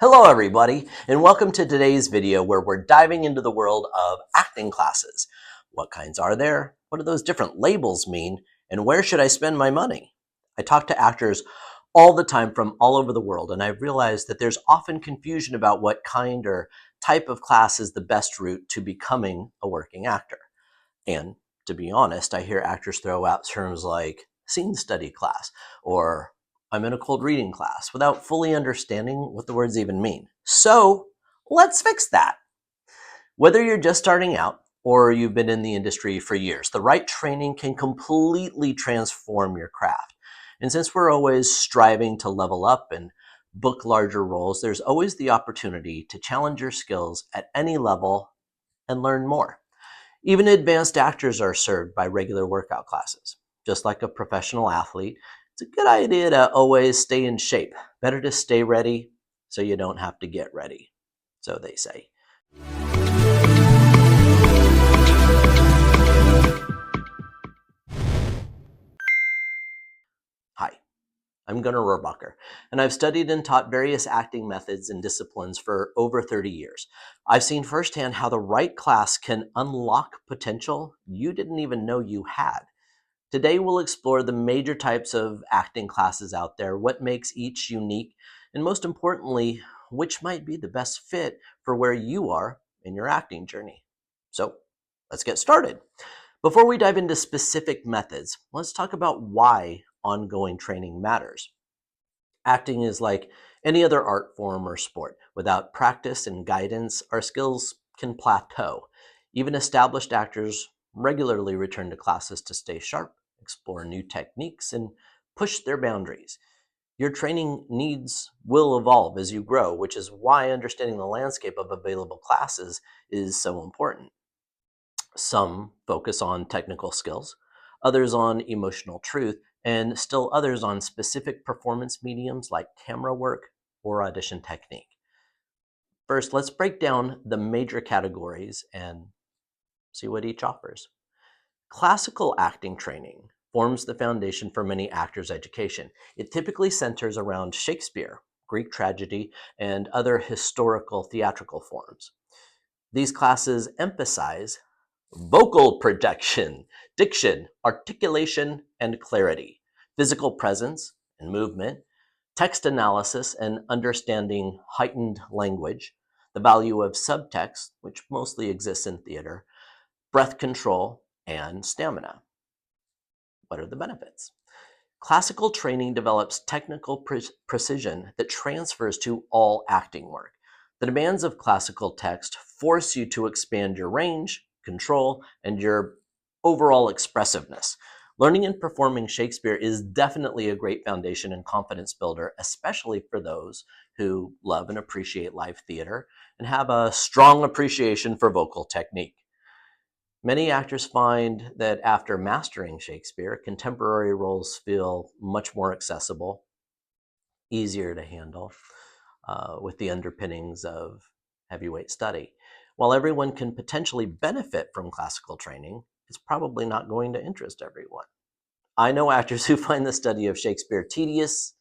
Hello everybody, and welcome to today's video where we're diving into the world of acting classes. What kinds are there? What do those different labels mean? And where should I spend my money? I talk to actors all the time from all over the world, and I've realized that there's often confusion about what kind or type of class is the best route to becoming a working actor. And to be honest, I hear actors throw out terms like scene study class or I'm in a cold reading class without fully understanding what the words even mean. So let's fix that. Whether you're just starting out or you've been in the industry for years, the right training can completely transform your craft. And since we're always striving to level up and book larger roles, there's always the opportunity to challenge your skills at any level and learn more. Even advanced actors are served by regular workout classes. Just like a professional athlete, it's a good idea to always stay in shape. Better to stay ready so you don't have to get ready, so they say. Hi, I'm Gunnar Rohrbacher, and I've studied and taught various acting methods and disciplines for over 30 years. I've seen firsthand how the right class can unlock potential you didn't even know you had. Today, we'll explore the major types of acting classes out there, what makes each unique, and most importantly, which might be the best fit for where you are in your acting journey. So, let's get started. Before we dive into specific methods, let's talk about why ongoing training matters. Acting is like any other art form or sport. Without practice and guidance, our skills can plateau. Even established actors regularly return to classes to stay sharp, explore new techniques, and push their boundaries. Your training needs will evolve as you grow, which is why understanding the landscape of available classes is so important. Some focus on technical skills, others on emotional truth, and still others on specific performance mediums like camera work or audition technique. First, let's break down the major categories and see what each offers. Classical acting training forms the foundation for many actors' education. It typically centers around Shakespeare, Greek tragedy, and other historical theatrical forms. These classes emphasize vocal projection, diction, articulation, and clarity, physical presence and movement, text analysis and understanding heightened language, the value of subtext, which mostly exists in theater, breath control, and stamina. What are the benefits? Classical training develops technical precision that transfers to all acting work. The demands of classical text force you to expand your range, control, and your overall expressiveness. Learning and performing Shakespeare is definitely a great foundation and confidence builder, especially for those who love and appreciate live theater and have a strong appreciation for vocal technique. Many actors find that after mastering Shakespeare, contemporary roles feel much more accessible, easier to handle, with the underpinnings of heavyweight study. While everyone can potentially benefit from classical training, it's probably not going to interest everyone. I know actors who find the study of Shakespeare tedious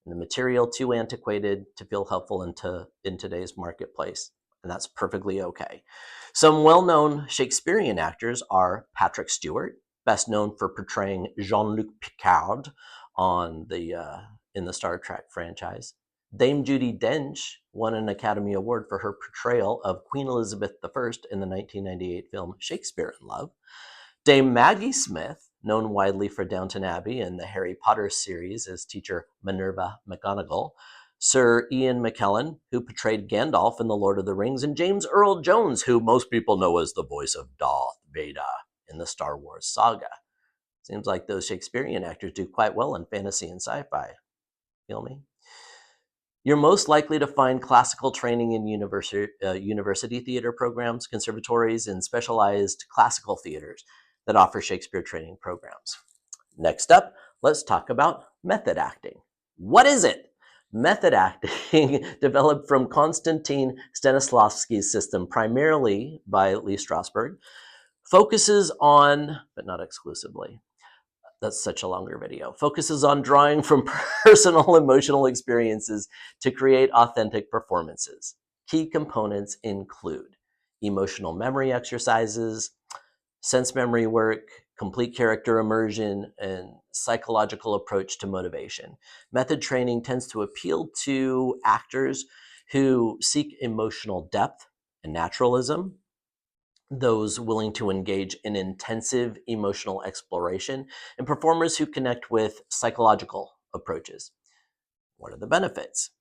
and the material too antiquated to feel helpful in today's marketplace, and that's perfectly okay. Some well-known Shakespearean actors are Patrick Stewart, best known for portraying Jean-Luc Picard on in the Star Trek franchise. Dame Judi Dench won an Academy Award for her portrayal of Queen Elizabeth I in the 1998 film Shakespeare in Love. Dame Maggie Smith, known widely for Downton Abbey and the Harry Potter series as teacher Minerva McGonagall, Sir Ian McKellen, who portrayed Gandalf in The Lord of the Rings, and James Earl Jones, who most people know as the voice of Darth Vader in the Star Wars saga. Seems like those Shakespearean actors do quite well in fantasy and sci-fi. Feel me? You're most likely to find classical training in university theater programs, conservatories, and specialized classical theaters that offer Shakespeare training programs. Next up, let's talk about method acting. What is it? Method acting, developed from Konstantin Stanislavski's system, primarily by Lee Strasberg, focuses on, but not exclusively, that's such a longer video, focuses on drawing from personal emotional experiences to create authentic performances. Key components include emotional memory exercises, sense memory work, complete character immersion, and psychological approach to motivation. Method training tends to appeal to actors who seek emotional depth and naturalism, those willing to engage in intensive emotional exploration, and performers who connect with psychological approaches. What are the benefits?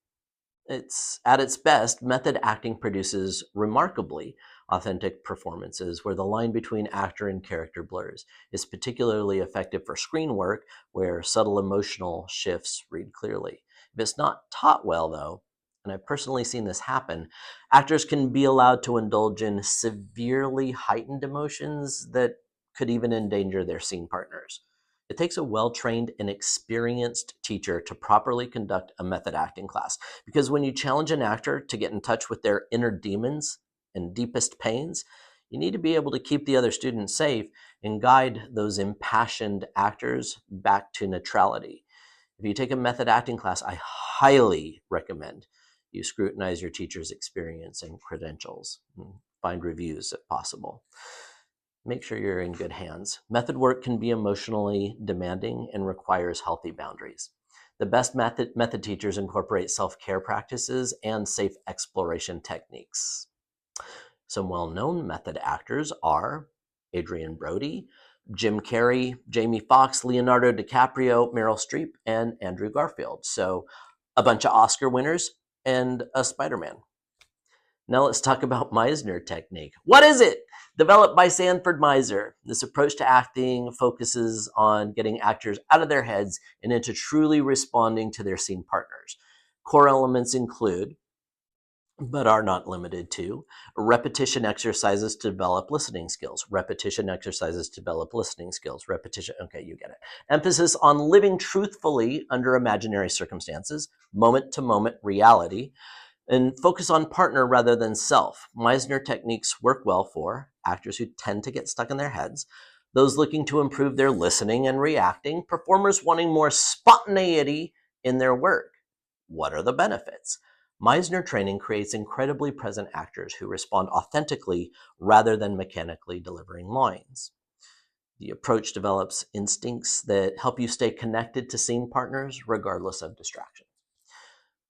It's at its best, method acting produces remarkably authentic performances where the line between actor and character blurs. Is particularly effective for screen work where subtle emotional shifts read clearly. If it's not taught well, though, and I've personally seen this happen, actors can be allowed to indulge in severely heightened emotions that could even endanger their scene partners. It takes a well-trained and experienced teacher to properly conduct a method acting class, because when you challenge an actor to get in touch with their inner demons and deepest pains, you need to be able to keep the other students safe and guide those impassioned actors back to neutrality. If you take a method acting class, I highly recommend you scrutinize your teacher's experience and credentials. And find reviews if possible. Make sure you're in good hands. Method work can be emotionally demanding and requires healthy boundaries. The best method teachers incorporate self-care practices and safe exploration techniques. Some well-known method actors are Adrian Brody, Jim Carrey, Jamie Foxx, Leonardo DiCaprio, Meryl Streep, and Andrew Garfield. So a bunch of Oscar winners and a Spider-Man. Now let's talk about Meisner technique. What is it? Developed by Sanford Meisner, this approach to acting focuses on getting actors out of their heads and into truly responding to their scene partners. Core elements include, but are not limited to, repetition exercises to develop listening skills, repetition exercises to develop listening skills, repetition, okay, you get it. Emphasis on living truthfully under imaginary circumstances, moment-to-moment reality, and focus on partner rather than self. Meisner techniques work well for actors who tend to get stuck in their heads, those looking to improve their listening and reacting, performers wanting more spontaneity in their work. What are the benefits? Meisner training creates incredibly present actors who respond authentically rather than mechanically delivering lines. The approach develops instincts that help you stay connected to scene partners regardless of distraction.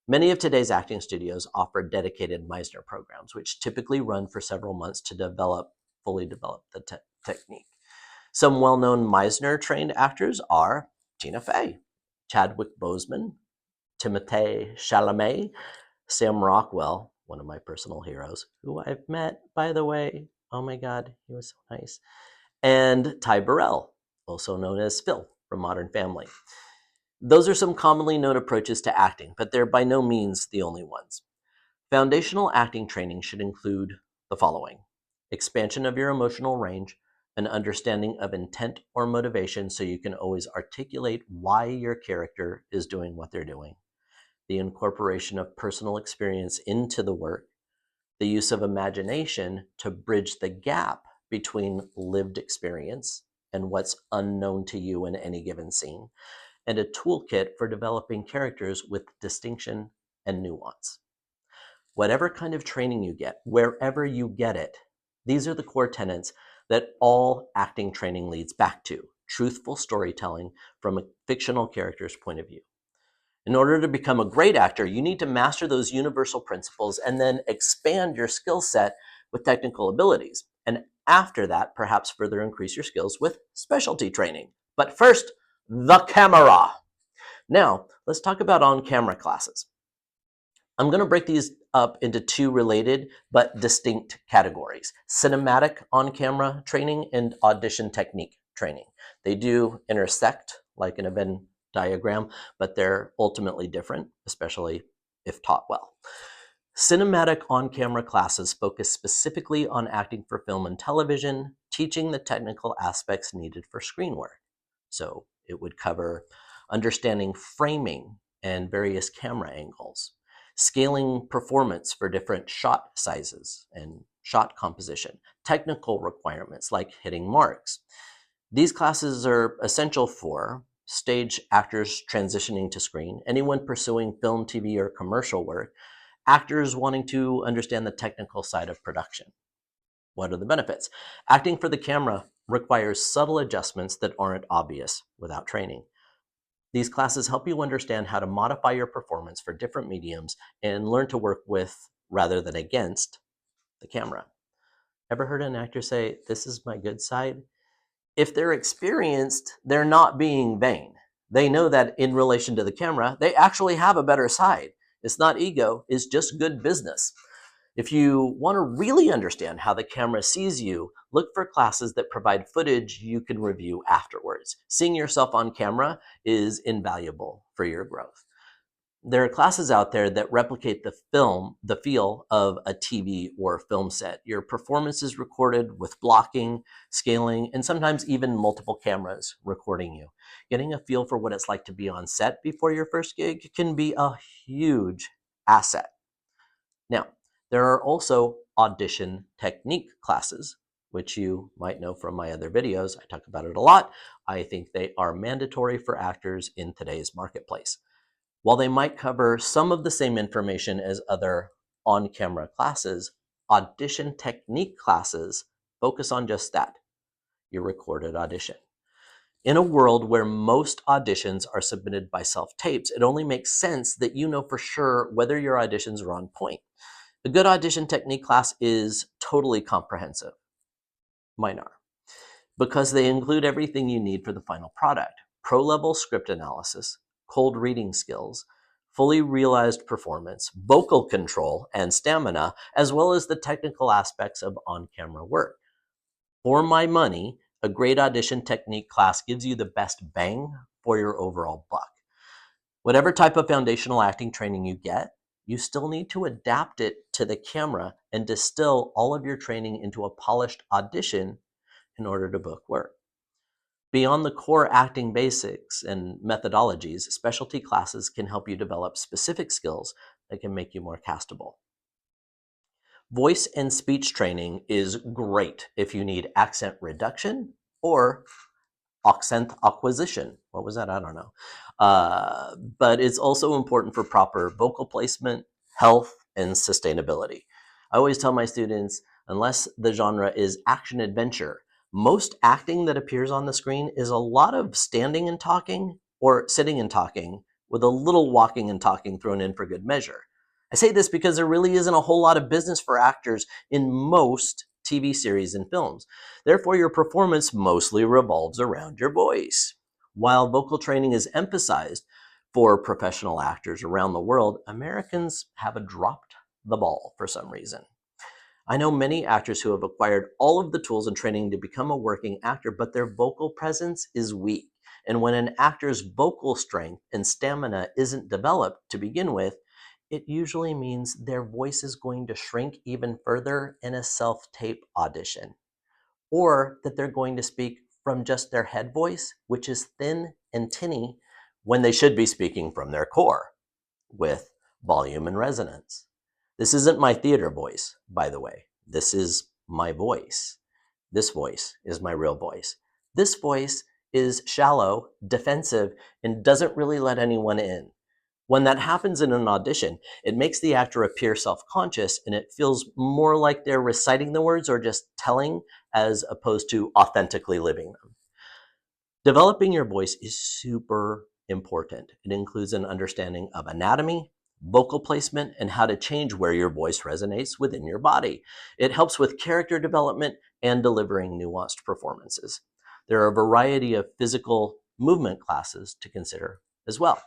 Many of today's acting studios offer dedicated Meisner programs, which typically run for several months to fully develop the technique. Some well-known Meisner-trained actors are Tina Fey, Chadwick Boseman, Timothée Chalamet, Sam Rockwell, one of my personal heroes, who I've met, by the way. Oh my God, he was so nice. And Ty Burrell, also known as Phil from Modern Family. Those are some commonly known approaches to acting, but they're by no means the only ones. Foundational acting training should include the following: expansion of your emotional range, an understanding of intent or motivation so you can always articulate why your character is doing what they're doing, the incorporation of personal experience into the work, the use of imagination to bridge the gap between lived experience and what's unknown to you in any given scene, and a toolkit for developing characters with distinction and nuance. Whatever kind of training you get, wherever you get it, these are the core tenets that all acting training leads back to: truthful storytelling from a fictional character's point of view. In order to become a great actor, you need to master those universal principles and then expand your skill set with technical abilities. And after that, perhaps further increase your skills with specialty training. But first, the camera. Now, let's talk about on-camera classes. I'm going to break these up into two related but distinct categories: cinematic on-camera training and audition technique training. They do intersect like in a Venn diagram, but they're ultimately different, especially if taught well. Cinematic on-camera classes focus specifically on acting for film and television, teaching the technical aspects needed for screen work. So it would cover understanding framing and various camera angles, scaling performance for different shot sizes and shot composition, technical requirements like hitting marks, These classes are essential for stage actors transitioning to screen, anyone pursuing film, TV, or commercial work, actors wanting to understand the technical side of production. What are the benefits? Acting for the camera requires subtle adjustments that aren't obvious without training. These classes help you understand how to modify your performance for different mediums and learn to work with rather than against the camera. Ever heard an actor say, "This is my good side"? If they're experienced, they're not being vain. They know that in relation to the camera, they actually have a better side. It's not ego, it's just good business. If you want to really understand how the camera sees you, look for classes that provide footage you can review afterwards. Seeing yourself on camera is invaluable for your growth. There are classes out there that replicate the feel of a TV or film set. Your performance is recorded with blocking, scaling, and sometimes even multiple cameras recording you. Getting a feel for what it's like to be on set before your first gig can be a huge asset. Now, there are also audition technique classes, which you might know from my other videos. I talk about it a lot. I think they are mandatory for actors in today's marketplace. While they might cover some of the same information as other on-camera classes, audition technique classes focus on just that, your recorded audition. In a world where most auditions are submitted by self-tapes, it only makes sense that you know for sure whether your auditions are on point. A good audition technique class is totally comprehensive. Mine are. Because they include everything you need for the final product. Pro-level script analysis, cold reading skills, fully realized performance, vocal control, and stamina, as well as the technical aspects of on-camera work. For my money, a great audition technique class gives you the best bang for your overall buck. Whatever type of foundational acting training you get, you still need to adapt it to the camera and distill all of your training into a polished audition in order to book work. Beyond the core acting basics and methodologies, specialty classes can help you develop specific skills that can make you more castable. Voice and speech training is great if you need accent reduction or accent acquisition. What was that? I don't know. But it's also important for proper vocal placement, health, and sustainability. I always tell my students, unless the genre is action adventure, most acting that appears on the screen is a lot of standing and talking or sitting and talking with a little walking and talking thrown in for good measure. I say this because there really isn't a whole lot of business for actors in most TV series and films. Therefore, your performance mostly revolves around your voice. While vocal training is emphasized for professional actors around the world, Americans have dropped the ball for some reason. I know many actors who have acquired all of the tools and training to become a working actor, but their vocal presence is weak. And when an actor's vocal strength and stamina isn't developed to begin with, it usually means their voice is going to shrink even further in a self-tape audition, or that they're going to speak from just their head voice, which is thin and tinny, when they should be speaking from their core with volume and resonance. This isn't my theater voice, by the way. This is my voice. This voice is my real voice. This voice is shallow, defensive, and doesn't really let anyone in. When that happens in an audition, it makes the actor appear self-conscious, and it feels more like they're reciting the words or just telling as opposed to authentically living them. Developing your voice is super important. It includes an understanding of anatomy, vocal placement, and how to change where your voice resonates within your body. It helps with character development and delivering nuanced performances. There are a variety of physical movement classes to consider as well.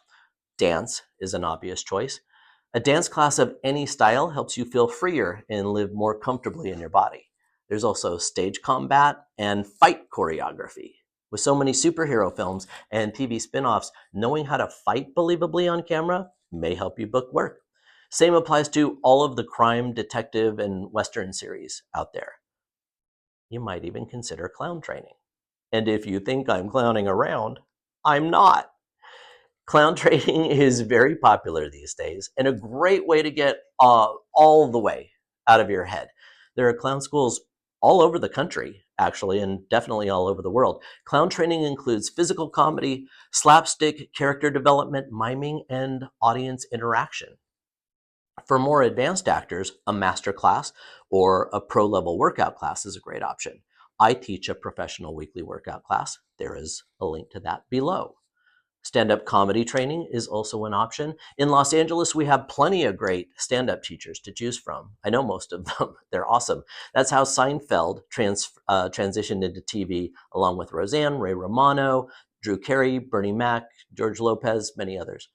Dance is an obvious choice. A dance class of any style helps you feel freer and live more comfortably in your body. There's also stage combat and fight choreography. With so many superhero films and TV spin-offs, knowing how to fight believably on camera may help you book work. Same applies to all of the crime, detective, and Western series out there. You might even consider clown training. And if you think I'm clowning around, I'm not. Clown training is very popular these days and a great way to get all the way out of your head. There are clown schools all over the country, actually, and definitely all over the world. Clown training includes physical comedy, slapstick, character development, miming, and audience interaction. For more advanced actors, a master class or a pro level workout class is a great option. I teach a professional weekly workout class. There is a link to that below. Stand-up comedy training is also an option. In Los Angeles, we have plenty of great stand-up teachers to choose from. I know most of them. They're awesome. That's how Seinfeld transitioned into TV, along with Roseanne, Ray Romano, Drew Carey, Bernie Mac, George Lopez, many others.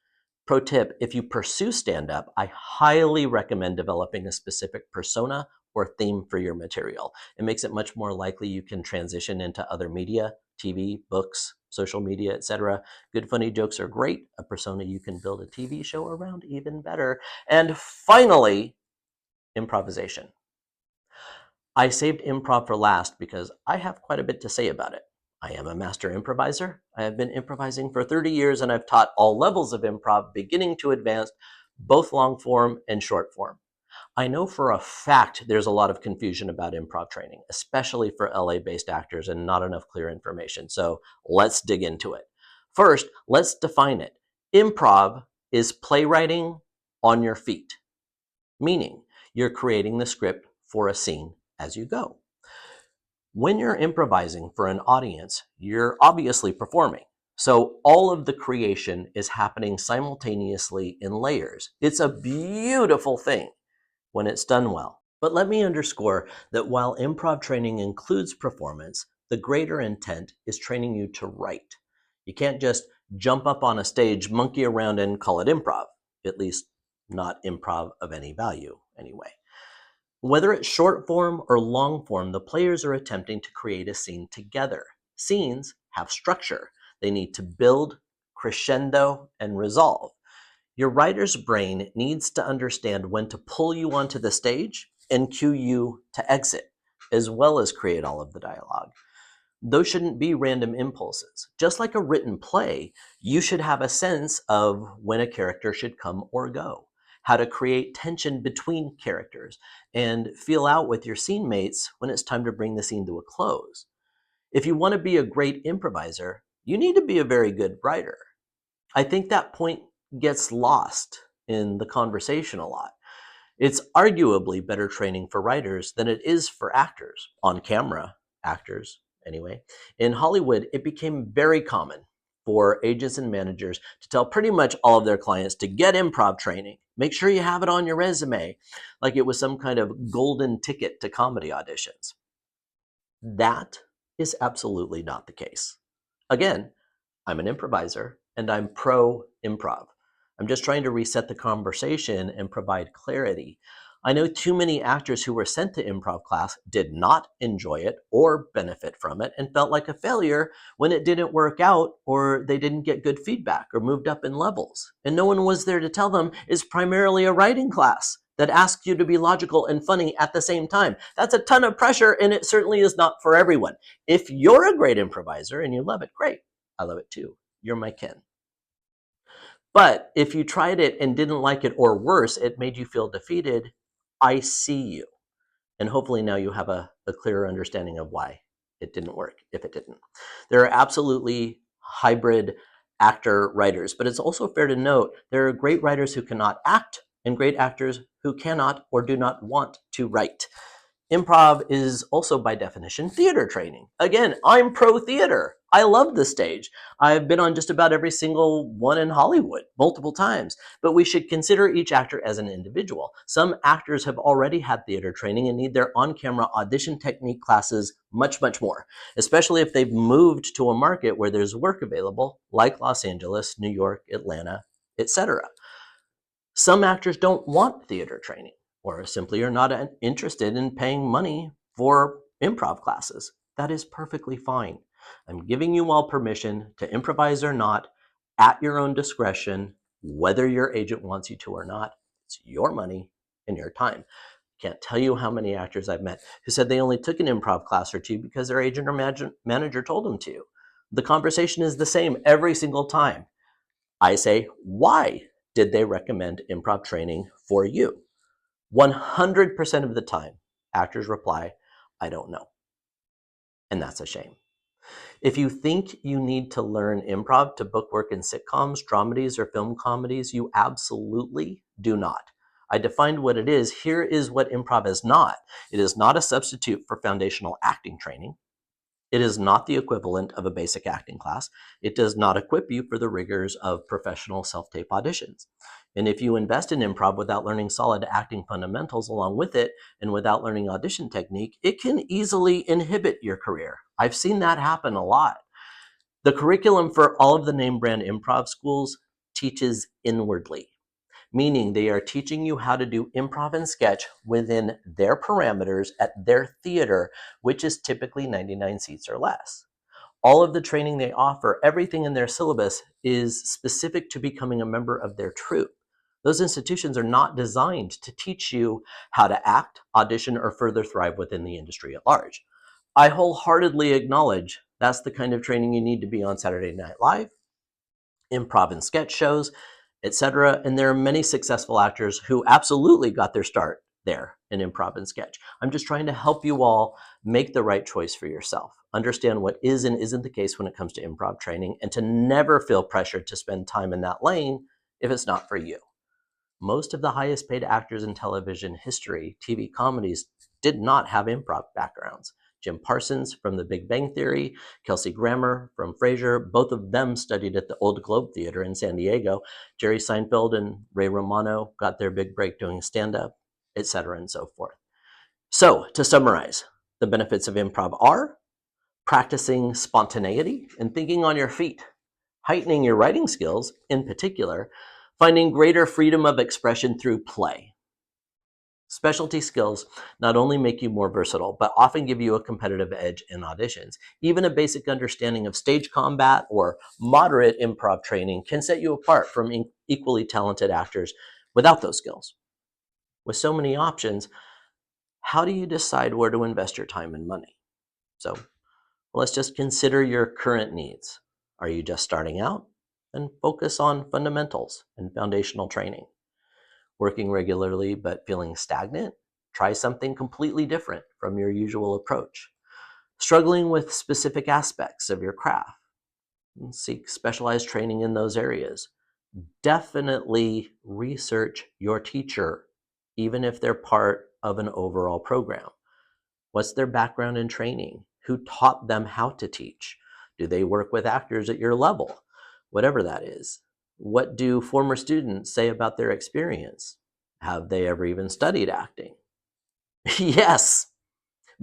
Pro tip, if you pursue stand-up, I highly recommend developing a specific persona or theme for your material. It makes it much more likely you can transition into other media, TV, books, social media, etc. Good funny jokes are great. A persona you can build a TV show around, even better. And finally, improvisation. I saved improv for last because I have quite a bit to say about it. I am a master improviser. I have been improvising for 30 years and I've taught all levels of improv, beginning to advanced, both long form and short form. I know for a fact there's a lot of confusion about improv training, especially for LA-based actors, and not enough clear information. So let's dig into it. First, let's define it. Improv is playwriting on your feet, meaning you're creating the script for a scene as you go. When you're improvising for an audience, you're obviously performing. So all of the creation is happening simultaneously in layers. It's a beautiful thing when it's done well. But let me underscore that while improv training includes performance, the greater intent is training you to write. You can't just jump up on a stage, monkey around, and call it improv, at least not improv of any value anyway. Whether it's short form or long form, the players are attempting to create a scene together. Scenes have structure. They need to build, crescendo, and resolve. Your writer's brain needs to understand when to pull you onto the stage and cue you to exit, as well as create all of the dialogue. Those shouldn't be random impulses. Just like a written play, you should have a sense of when a character should come or go, how to create tension between characters, and feel out with your scene mates when it's time to bring the scene to a close. If you want to be a great improviser, you need to be a very good writer. I think that point gets lost in the conversation a lot. It's arguably better training for writers than it is for actors, on camera actors anyway. In Hollywood, it became very common for agents and managers to tell pretty much all of their clients to get improv training. Make sure you have it on your resume, like it was some kind of golden ticket to comedy auditions. That is absolutely not the case. Again, I'm an improviser and I'm pro improv. I'm just trying to reset the conversation and provide clarity. I know too many actors who were sent to improv class did not enjoy it or benefit from it and felt like a failure when it didn't work out or they didn't get good feedback or moved up in levels. And no one was there to tell them it's primarily a writing class that asks you to be logical and funny at the same time. That's a ton of pressure and it certainly is not for everyone. If you're a great improviser and you love it, great. I love it too. You're my kin. But if you tried it and didn't like it, or worse, it made you feel defeated, I see you. And hopefully now you have a clearer understanding of why it didn't work, if it didn't. There are absolutely hybrid actor writers, but it's also fair to note there are great writers who cannot act and great actors who cannot or do not want to write. Improv is also, by definition, theater training. Again, I'm pro theater. I love the stage. I've been on just about every single one in Hollywood multiple times, but we should consider each actor as an individual. Some actors have already had theater training and need their on-camera audition technique classes much, much more, especially if they've moved to a market where there's work available, like Los Angeles, New York, Atlanta, etc. Some actors don't want theater training or simply are not interested in paying money for improv classes. That is perfectly fine. I'm giving you all permission to improvise or not at your own discretion, whether your agent wants you to or not. It's your money and your time. Can't tell you how many actors I've met who said they only took an improv class or two because their agent or manager told them to. The conversation is the same every single time. I say, why did they recommend improv training for you? 100% of the time, actors reply, I don't know. and that's a shame. If you think you need to learn improv to book work in sitcoms, dramedies, or film comedies, you absolutely do not. I defined what it is. Here is what improv is not. It is not a substitute for foundational acting training. It is not the equivalent of a basic acting class. It does not equip you for the rigors of professional self-tape auditions. And if you invest in improv without learning solid acting fundamentals along with it, and without learning audition technique, it can easily inhibit your career. I've seen that happen a lot. The curriculum for all of the name brand improv schools teaches inwardly, meaning they are teaching you how to do improv and sketch within their parameters at their theater, which is typically 99 seats or less. All of the training they offer, everything in their syllabus is specific to becoming a member of their troupe. Those institutions are not designed to teach you how to act, audition, or further thrive within the industry at large. I wholeheartedly acknowledge that's the kind of training you need to be on Saturday Night Live, improv and sketch shows, etc. And there are many successful actors who absolutely got their start there in improv and sketch. I'm just trying to help you all make the right choice for yourself. Understand what is and isn't the case when it comes to improv training, and to never feel pressured to spend time in that lane if it's not for you. Most of the highest paid actors in television history, TV comedies, did not have improv backgrounds. Jim Parsons from The Big Bang Theory, Kelsey Grammer from Frasier, both of them studied at the Old Globe Theater in San Diego. Jerry Seinfeld and Ray Romano got their big break doing stand-up, etc. and so forth. So, to summarize, the benefits of improv are practicing spontaneity and thinking on your feet, heightening your writing skills in particular, finding greater freedom of expression through play. Specialty skills not only make you more versatile, but often give you a competitive edge in auditions. Even a basic understanding of stage combat or moderate improv training can set you apart from equally talented actors without those skills. With so many options, how do you decide where to invest your time and money? So let's just consider your current needs. Are you just starting out? Then focus on fundamentals and foundational training. Working regularly but feeling stagnant? Try something completely different from your usual approach. Struggling with specific aspects of your craft? Seek specialized training in those areas. Definitely research your teacher, even if they're part of an overall program. What's their background in training? Who taught them how to teach? Do they work with actors at your level? Whatever that is. What do former students say about their experience? Have they ever even studied acting? Yes,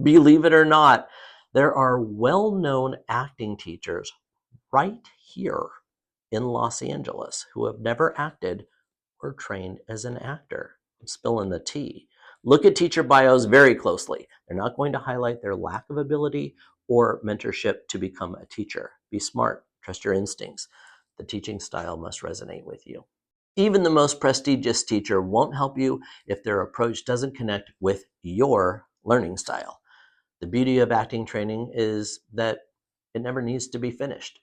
believe it or not, there are well-known acting teachers right here in Los Angeles who have never acted or trained as an actor. I'm spilling the tea. Look at teacher bios very closely. They're not going to highlight their lack of ability or mentorship to become a teacher. Be smart, trust your instincts. The teaching style must resonate with you. Even the most prestigious teacher won't help you if their approach doesn't connect with your learning style. The beauty of acting training is that it never needs to be finished.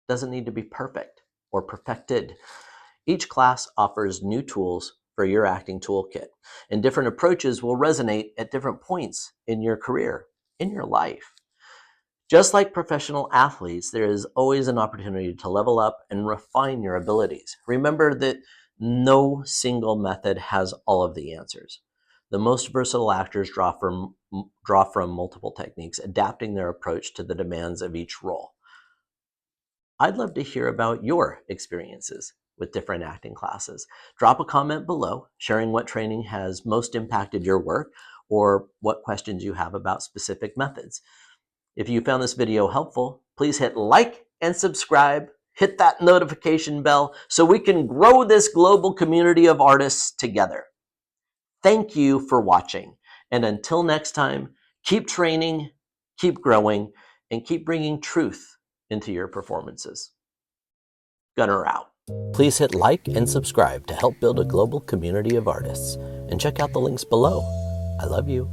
It doesn't need to be perfect or perfected. Each class offers new tools for your acting toolkit, and different approaches will resonate at different points in your career, in your life. Just like professional athletes, there is always an opportunity to level up and refine your abilities. Remember that no single method has all of the answers. The most versatile actors draw from multiple techniques, adapting their approach to the demands of each role. I'd love to hear about your experiences with different acting classes. Drop a comment below sharing what training has most impacted your work or what questions you have about specific methods. If you found this video helpful, please hit like and subscribe. Hit that notification bell so we can grow this global community of artists together. Thank you for watching. And until next time, keep training, keep growing, and keep bringing truth into your performances. Gunner out. Please hit like and subscribe to help build a global community of artists. And check out the links below. I love you.